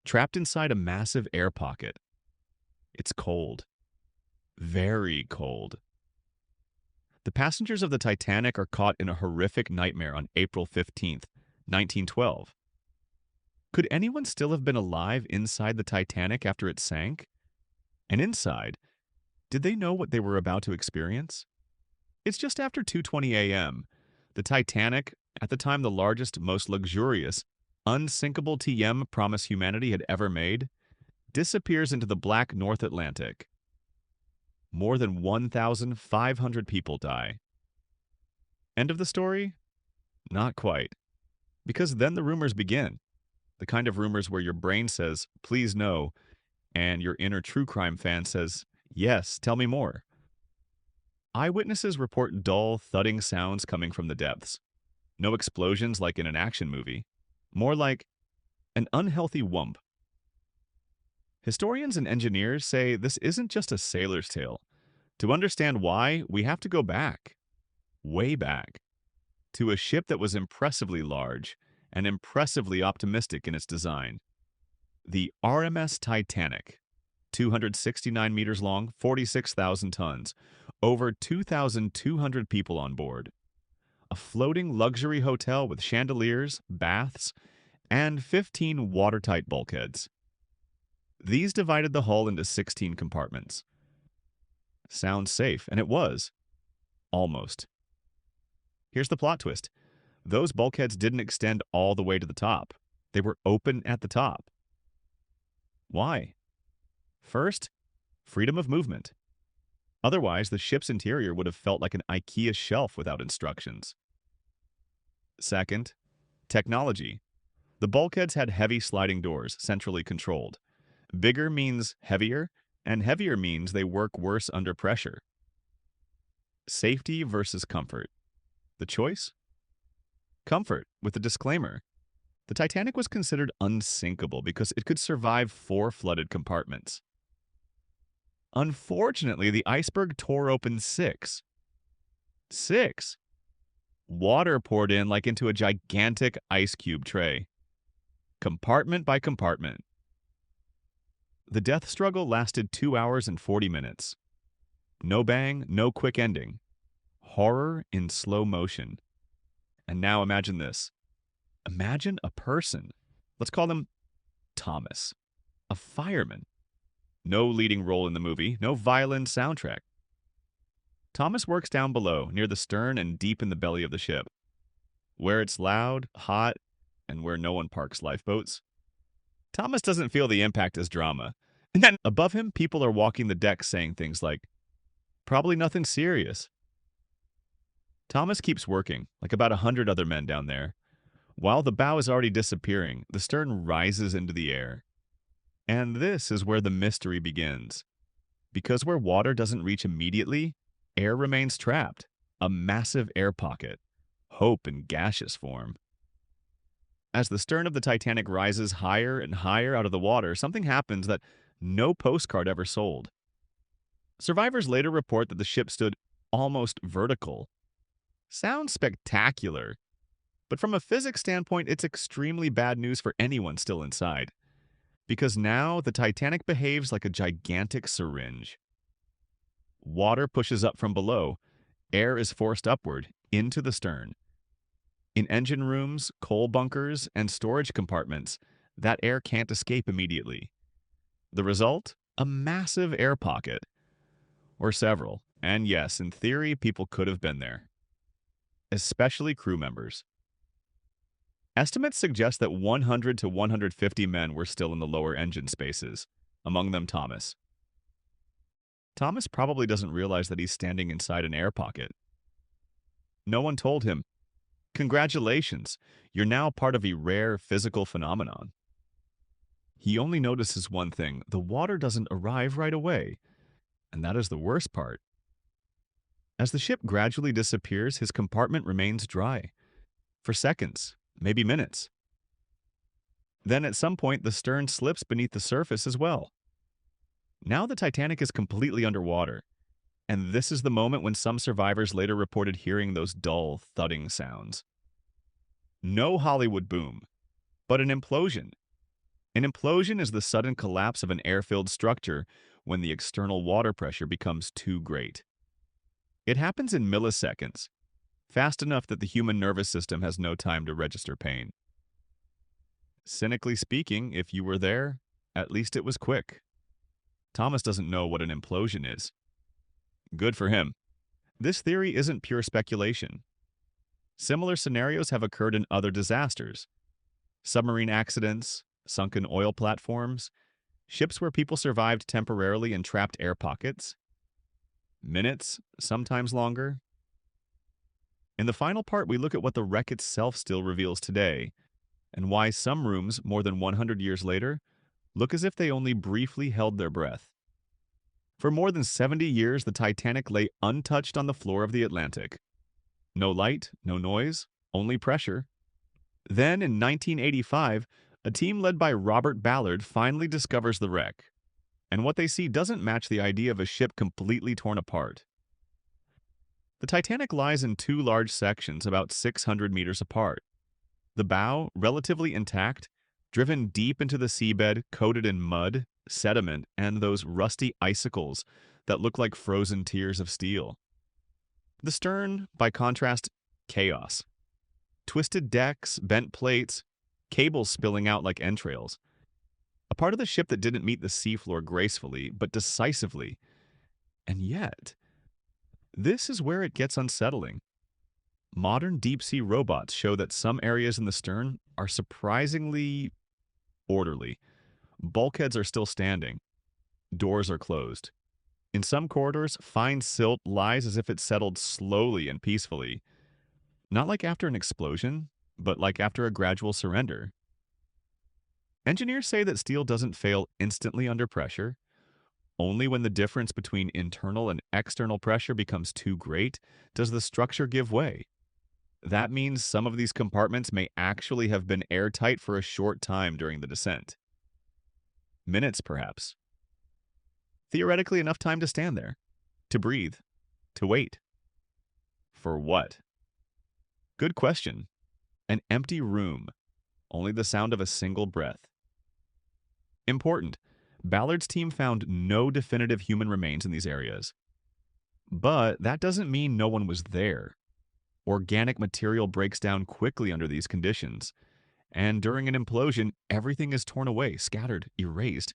trapped inside a massive air pocket. It's cold, very cold. The passengers of the Titanic are caught in a horrific nightmare on April 15th, 1912. Could anyone still have been alive inside the Titanic after it sank? And inside, did they know what they were about to experience? It's just after 2:20 a.m. The Titanic, at the time the largest, most luxurious, unsinkable TM promise humanity had ever made, disappears into the black North Atlantic. More than 1,500 people die. End of the story? Not quite. Because then the rumors begin. The kind of rumors where your brain says, please no, and your inner true crime fan says, yes, tell me more. Eyewitnesses report dull, thudding sounds coming from the depths. No explosions like in an action movie. More like an unhealthy whump. Historians and engineers say this isn't just a sailor's tale. To understand why, we have to go back, way back, to a ship that was impressively large and impressively optimistic in its design. The RMS Titanic, 269 meters long, 46,000 tons, over 2,200 people on board. A floating luxury hotel with chandeliers, baths, and 15 watertight bulkheads. These divided the hull into 16 compartments. Sounds safe, and it was. Almost. Here's the plot twist. Those bulkheads didn't extend all the way to the top. They were open at the top. Why? First, freedom of movement. Otherwise, the ship's interior would have felt like an IKEA shelf without instructions. Second, technology. The bulkheads had heavy sliding doors, centrally controlled. Bigger means heavier, and heavier means they work worse under pressure. Safety versus comfort. The choice? Comfort, with a disclaimer. The Titanic was considered unsinkable because it could survive 4 flooded compartments. Unfortunately, the iceberg tore open 6. 6! Water poured in like into a gigantic ice cube tray. Compartment by compartment. The death struggle lasted 2 hours and 40 minutes. No bang, no quick ending. Horror in slow motion. And now imagine this. Imagine a person. Let's call them Thomas. A fireman. No leading role in the movie, no violin soundtrack. Thomas works down below, near the stern and deep in the belly of the ship. Where it's loud, hot, and where no one parks lifeboats. Thomas doesn't feel the impact as drama. And then above him, people are walking the deck saying things like, probably nothing serious. Thomas keeps working, like about 100 other men down there. While the bow is already disappearing, the stern rises into the air. And this is where the mystery begins. Because where water doesn't reach immediately, air remains trapped. A massive air pocket. Hope in gaseous form. As the stern of the Titanic rises higher and higher out of the water, something happens that no postcard ever sold. Survivors later report that the ship stood almost vertical. Sounds spectacular, but from a physics standpoint, it's extremely bad news for anyone still inside. Because now the Titanic behaves like a gigantic syringe. Water pushes up from below. Air is forced upward, into the stern. In engine rooms, coal bunkers, and storage compartments, that air can't escape immediately. The result? A massive air pocket. Or several. And yes, in theory, people could have been there. Especially crew members. Estimates suggest that 100 to 150 men were still in the lower engine spaces, among them Thomas. Thomas probably doesn't realize that he's standing inside an air pocket. No one told him, congratulations, you're now part of a rare physical phenomenon. He only notices one thing, the water doesn't arrive right away, and that is the worst part. As the ship gradually disappears, his compartment remains dry. For seconds, maybe minutes. Then at some point, the stern slips beneath the surface as well. Now the Titanic is completely underwater, and this is the moment when some survivors later reported hearing those dull, thudding sounds. No Hollywood boom, but an implosion. An implosion is the sudden collapse of an air-filled structure when the external water pressure becomes too great. It happens in milliseconds, fast enough that the human nervous system has no time to register pain. Cynically speaking, if you were there, at least it was quick. Thomas doesn't know what an implosion is. Good for him. This theory isn't pure speculation. Similar scenarios have occurred in other disasters. Submarine accidents, sunken oil platforms, ships where people survived temporarily in trapped air pockets. Minutes, sometimes longer. In the final part, we look at what the wreck itself still reveals today, and why some rooms, more than 100 years later, look as if they only briefly held their breath. For more than 70 years, the Titanic lay untouched on the floor of the Atlantic. No light, no noise, only pressure. Then, in 1985, a team led by Robert Ballard finally discovers the wreck, and what they see doesn't match the idea of a ship completely torn apart. The Titanic lies in two large sections about 600 meters apart. The bow, relatively intact, driven deep into the seabed, coated in mud, sediment, and those rusty icicles that look like frozen tiers of steel. The stern, by contrast, chaos. Twisted decks, bent plates, cables spilling out like entrails. A part of the ship that didn't meet the seafloor gracefully, but decisively. And yet, this is where it gets unsettling. Modern deep-sea robots show that some areas in the stern are surprisingly orderly. Bulkheads are still standing. Doors are closed. In some corridors, fine silt lies as if it settled slowly and peacefully. Not like after an explosion, but like after a gradual surrender. Engineers say that steel doesn't fail instantly under pressure. Only when the difference between internal and external pressure becomes too great does the structure give way. That means some of these compartments may actually have been airtight for a short time during the descent. Minutes, perhaps. Theoretically, enough time to stand there, to breathe, to wait. For what? Good question. An empty room, only the sound of a single breath. Important. Ballard's team found no definitive human remains in these areas. But that doesn't mean no one was there. Organic material breaks down quickly under these conditions, and during an implosion, everything is torn away, scattered, erased.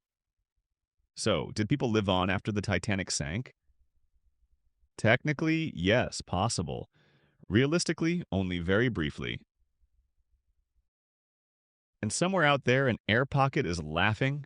So, did people live on after the Titanic sank? Technically, yes, possible. Realistically, only very briefly. And somewhere out there, an air pocket is laughing,